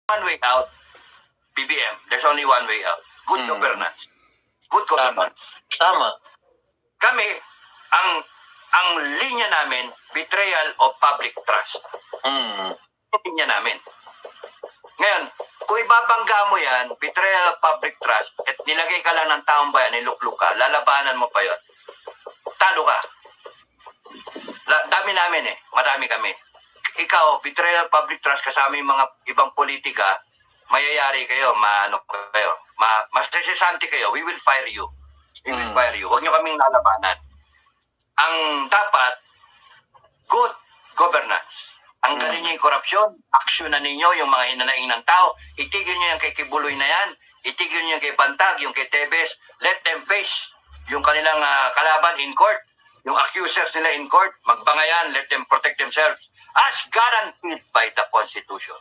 one way out, BBM. There's only one way out. Good governance. Good governance. Tama. Kami, ang linya namin, betrayal of public trust. Linya namin. Ngayon, kung ibabangga mo yan, betrayal of public trust, at nilagay ka lang ng taong bayan, nilukluk ka, lalabanan mo pa yon, talo ka. Dami namin eh, marami kami. Ikaw, betrayal of public trust kasama yung mga ibang politika, mayayari kayo, masesesante kayo, we will fire you. We will fire you. Huwag nyo kaming lalabanan. Ang dapat, good governance. Ang galing niyo yung korupsyon, aksyonan ninyo yung mga hinanaing ng tao, itigil nyo yung kay Kibuloy na yan, itigil nyo yung kay Bantag, yung kay Tebes, let them face yung kanilang kalaban in court, yung accusers nila in court, magbangayan, let them protect themselves, as guaranteed by the Constitution.